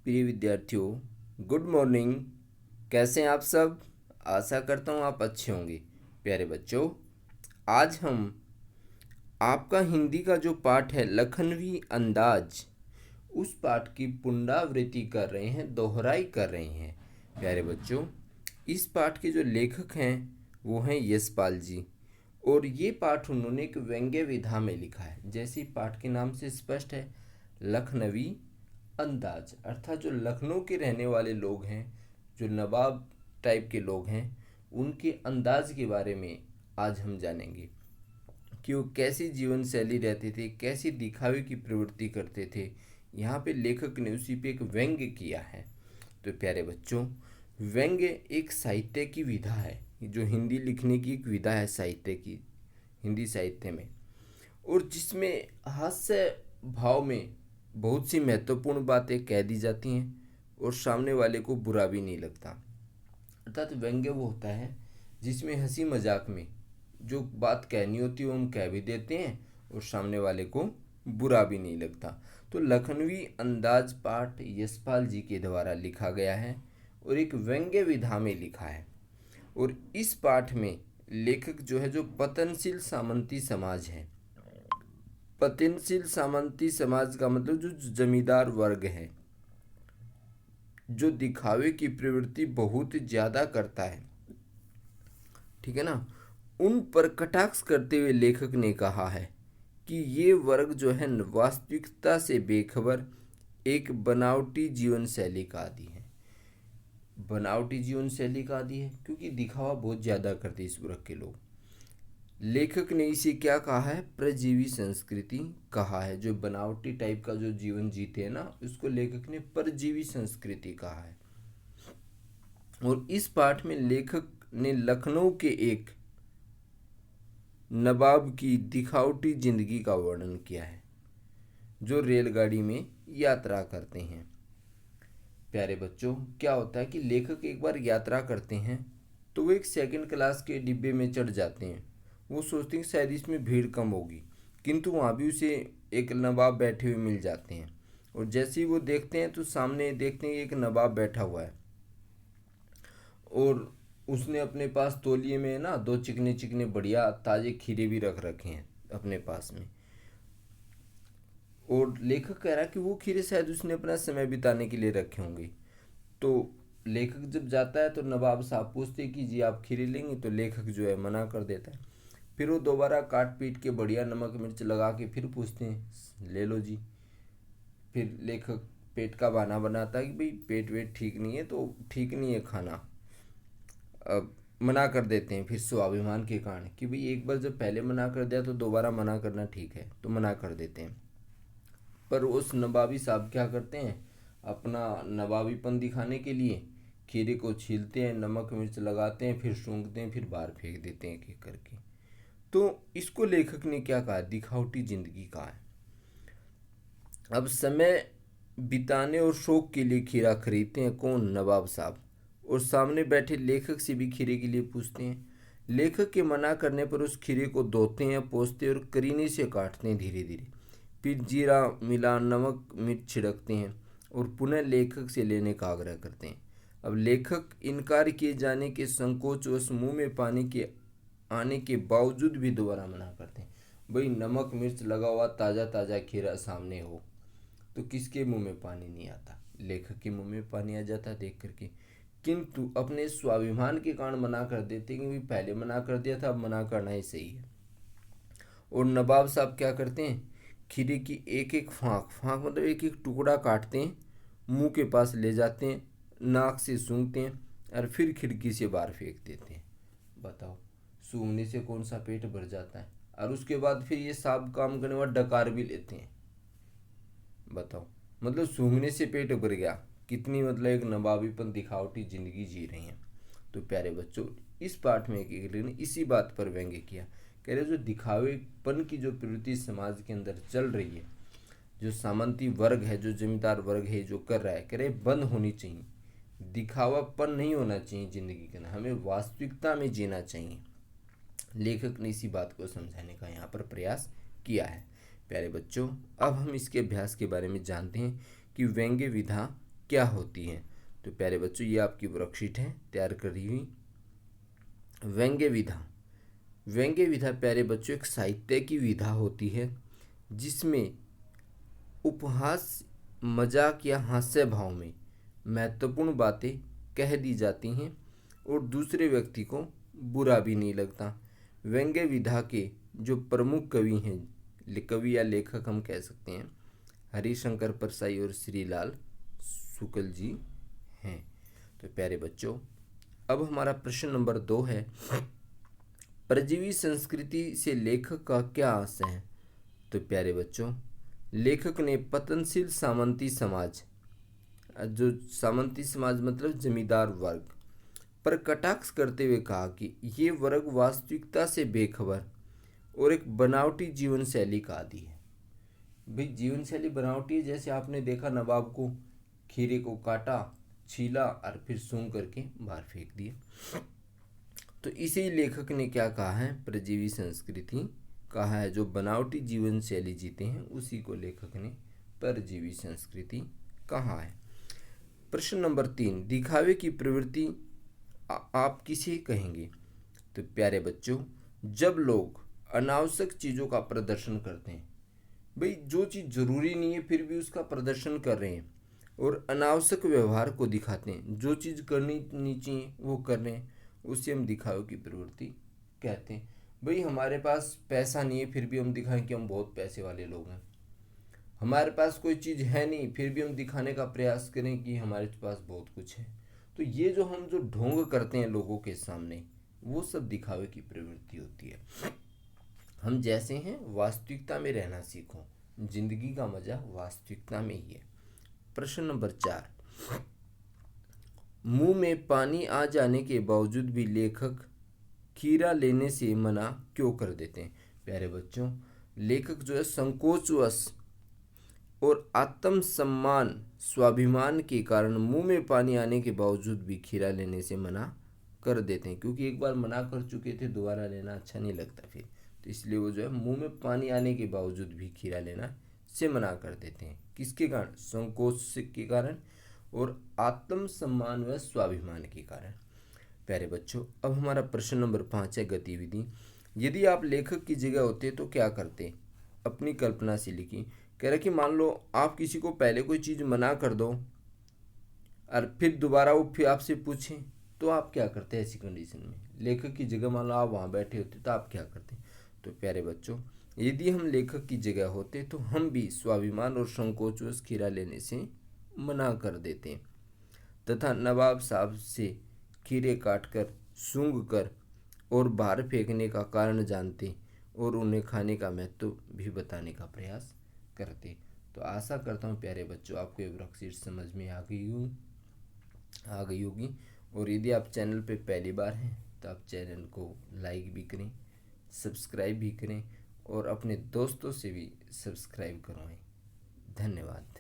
प्रिय विद्यार्थियों, good morning. कैसे हैं आप सब? आशा करता हूँ आप अच्छे होंगे। प्यारे बच्चों, आज हम आपका हिंदी का जो पाठ है लखनवी अंदाज, उस पाठ की पुनरावृत्ति कर रहे हैं, दोहराई कर रहे हैं। प्यारे बच्चों, इस पाठ के जो लेखक हैं वो हैं यशपाल जी, और ये पाठ उन्होंने एक व्यंग्य विधा में लिखा है। जैसे पाठ के नाम से स्पष्ट है, लखनवी अंदाज, अर्थात जो लखनऊ के रहने वाले लोग हैं, जो नवाब टाइप के लोग हैं, उनके अंदाज के बारे में आज हम जानेंगे कि वो कैसी जीवन शैली रहते थे, कैसी दिखावे की प्रवृत्ति करते थे। यहाँ पे लेखक ने उसी पे एक व्यंग्य किया है। तो प्यारे बच्चों, व्यंग्य एक साहित्य की विधा है, जो हिंदी लिखने की एक विधा है साहित्य की, हिंदी साहित्य में, और जिसमें हास्य भाव में बहुत सी महत्वपूर्ण बातें कह दी जाती हैं और सामने वाले को बुरा भी नहीं लगता। अर्थात व्यंग्य वो होता है जिसमें हंसी मजाक में जो बात कहनी होती है वो हम कह भी देते हैं और सामने वाले को बुरा भी नहीं लगता। तो लखनवी अंदाज पाठ यशपाल जी के द्वारा लिखा गया है और एक व्यंग्य विधा में लिखा है। और इस पाठ में लेखक जो है, जो पतनशील सामंती समाज है, पतनशील सामंती समाज का मतलब जो जमींदार वर्ग है, जो दिखावे की प्रवृत्ति बहुत ज़्यादा करता है, ठीक है ना, उन पर कटाक्ष करते हुए लेखक ने कहा है कि ये वर्ग जो है वास्तविकता से बेखबर, एक बनावटी जीवन शैली का आदी है। बनावटी जीवन शैली का आदी है क्योंकि दिखावा बहुत ज़्यादा करते इस वर्ग के लोग। लेखक ने इसे क्या कहा है? परजीवी संस्कृति कहा है। जो बनावटी टाइप का जो जीवन जीते हैं ना, उसको लेखक ने परजीवी संस्कृति कहा है। और इस पाठ में लेखक ने लखनऊ के एक नवाब की दिखावटी जिंदगी का वर्णन किया है, जो रेलगाड़ी में यात्रा करते हैं। प्यारे बच्चों, क्या होता है कि लेखक एक बार यात्रा करते हैं तो वो एक सेकंड क्लास के डिब्बे में चढ़ जाते हैं। वो सोचते हैं कि शायद इसमें भीड़ कम होगी, किंतु वहाँ भी उसे एक नवाब बैठे हुए मिल जाते हैं। और जैसे ही वो देखते हैं तो सामने देखते हैं एक नवाब बैठा हुआ है, और उसने अपने पास तौलिए में ना दो चिकने चिकने बढ़िया ताजे खीरे भी रख रखे हैं अपने पास में। और लेखक कह रहा है कि वो खीरे शायद उसने अपना समय बिताने के लिए रखे होंगे। तो लेखक जब जाता है तो नवाब साहब पूछते कि जी आप खीरे लेंगे? तो लेखक जो है मना कर देता है। फिर वो दोबारा काट पीट के बढ़िया नमक मिर्च लगा के फिर पूछते हैं, ले लो जी। फिर लेखक पेट का बहाना बनाता है कि भाई पेट वेट ठीक नहीं है, तो ठीक नहीं है खाना। अब मना कर देते हैं फिर स्वाभिमान के कारण कि भाई एक बार जब पहले मना कर दिया तो दोबारा मना करना ठीक है, तो मना कर देते हैं। पर उस नवाबी साहब क्या करते हैं, अपना नवाबीपन दिखाने के लिए खीरे को छीलते हैं, नमक मिर्च लगाते हैं, फिर सूंघते हैं, फिर बाहर फेंक देते हैं एक एक करके। तो इसको लेखक ने क्या कहा? दिखावटी जिंदगी कहा है। अब समय बिताने और शौक के लिए खीरा खरीदते हैं कौन? नवाब साहब। और सामने बैठे लेखक से भी खीरे के लिए पूछते हैं। लेखक के मना करने पर उस खीरे को धोते हैं, पोंछते हैं और करीने से काटते हैं धीरे धीरे। फिर जीरा मिला नमक मिर्च छिड़कते हैं और पुनः लेखक से लेने का आग्रह करते हैं। अब लेखक इनकार किए जाने के संकोच व मुंह में पानी के आने के बावजूद भी दोबारा मना करते हैं। भाई नमक मिर्च लगा हुआ ताज़ा ताज़ा खीरा सामने हो तो किसके मुंह में पानी नहीं आता? लेखक के मुंह में पानी आ जाता देख करके। किंतु अपने स्वाभिमान के कारण मना कर देते हैं कि पहले मना कर दिया था, अब मना करना ही सही है। और नवाब साहब क्या करते हैं, खीरे की एक एक फाँक फाँक मतलब एक एक टुकड़ा काटते हैं, मुंह के पास ले जाते हैं, नाक से सूंघते हैं और फिर खिड़की से बाहर फेंक देते हैं। बताओ, सूंघने से कौन सा पेट भर जाता है? और उसके बाद फिर ये साफ काम करने वाला डकार भी लेते हैं। बताओ, मतलब सूंघने से पेट भर गया, कितनी मतलब एक नवाबीपन दिखावटी जिंदगी जी रही हैं। तो प्यारे बच्चों, इस पाठ में एक ने इसी बात पर व्यंग्य किया। कह रहे जो दिखावेपन की जो प्रवृत्ति समाज के अंदर चल रही है, जो सामंती वर्ग है, जो जमींदार वर्ग है जो कर रहा है, कह रहे बंद होनी चाहिए। दिखावापन नहीं होना चाहिए जिंदगी के अंदर, हमें वास्तविकता में जीना चाहिए। लेखक ने इसी बात को समझाने का यहाँ पर प्रयास किया है। प्यारे बच्चों, अब हम इसके अभ्यास के बारे में जानते हैं कि व्यंग्य विधा क्या होती हैं? तो प्यारे बच्चों, ये आपकी वर्कशीट है तैयार करी हुई। व्यंग्य विधा। व्यंग्य विधा प्यारे बच्चों एक साहित्य की विधा होती है जिसमें उपहास, मजाक या हास्य भाव में महत्वपूर्ण बातें कह दी जाती हैं और दूसरे व्यक्ति को बुरा भी नहीं लगता। व्यंग्य विधा के जो प्रमुख कवि हैं, कवि या लेखक हम कह सकते हैं, हरिशंकर परसाई और श्रीलाल शुक्ल जी हैं। तो प्यारे बच्चों, अब हमारा प्रश्न नंबर 2 है, परजीवी संस्कृति से लेखक का क्या आशय है? तो प्यारे बच्चों, लेखक ने पतनशील सामंती समाज, जो सामंती समाज मतलब जमींदार वर्ग, पर कटाक्ष करते हुए कहा कि ये वर्ग वास्तविकता से बेखबर और एक बनावटी जीवन शैली का आदी है। भाई जीवन शैली बनावटी है, जैसे आपने देखा नवाब को खीरे को काटा, छीला और फिर सूंघ करके बाहर फेंक दिया। तो इसे लेखक ने क्या कहा है? परजीवी संस्कृति कहा है। जो बनावटी जीवन शैली जीते हैं उसी को लेखक ने परजीवी संस्कृति कहा है। प्रश्न नंबर 3, दिखावे की प्रवृत्ति आप किसे कहेंगे? तो प्यारे बच्चों, जब लोग अनावश्यक चीज़ों का प्रदर्शन करते हैं, भाई जो चीज़ जरूरी नहीं है फिर भी उसका प्रदर्शन कर रहे हैं और अनावश्यक व्यवहार को दिखाते हैं, जो चीज़ करनी नहीं चाहिए वो कर रहे हैं, उसे हम दिखावे की प्रवृत्ति कहते हैं। भाई हमारे पास पैसा नहीं है फिर भी हम दिखाएं कि हम बहुत पैसे वाले लोग हैं। हमारे पास कोई चीज़ है नहीं फिर भी हम दिखाने का प्रयास करें कि हमारे पास बहुत कुछ है। तो ये जो हम जो ढोंग करते हैं लोगों के सामने, वो सब दिखावे की प्रवृत्ति होती है। हम जैसे हैं वास्तविकता में रहना सीखो। जिंदगी का मजा वास्तविकता में ही है। प्रश्न नंबर 4, मुंह में पानी आ जाने के बावजूद भी लेखक खीरा लेने से मना क्यों कर देते हैं? प्यारे बच्चों, लेखक जो है संकोचवश और आत्मसम्मान स्वाभिमान के कारण मुंह में पानी आने के बावजूद भी खीरा लेने से मना कर देते हैं, क्योंकि एक बार मना कर चुके थे, दोबारा लेना अच्छा नहीं लगता फिर। तो इसलिए वो जो है मुंह में पानी आने के बावजूद भी खीरा लेना से मना कर देते हैं। किसके कारण? संकोच के कारण और आत्मसम्मान व स्वाभिमान के कारण। प्यारे बच्चों, अब हमारा प्रश्न नंबर 5 है, गतिविधि। यदि आप लेखक की जगह होते तो क्या करते? अपनी कल्पना से लिखी। कह रहे कि मान लो आप किसी को पहले कोई चीज़ मना कर दो और फिर दोबारा वो फिर आपसे पूछें, तो आप क्या करते हैं ऐसी कंडीशन में? लेखक की जगह मान लो आप वहाँ बैठे होते तो आप क्या करते? तो प्यारे बच्चों, यदि हम लेखक की जगह होते तो हम भी स्वाभिमान और संकोचवश खीरा लेने से मना कर देते तथा नवाब साहब से खीरे काटकर, सूंघ कर और बाहर फेंकने का कारण जानते और उन्हें खाने का महत्व भी बताने का प्रयास करते। तो आशा करता हूँ प्यारे बच्चों आपको ये वर्कशीट समझ में आ गई होगी। और यदि आप चैनल पे पहली बार हैं तो आप चैनल को लाइक भी करें, सब्सक्राइब भी करें और अपने दोस्तों से भी सब्सक्राइब करवाएं। धन्यवाद।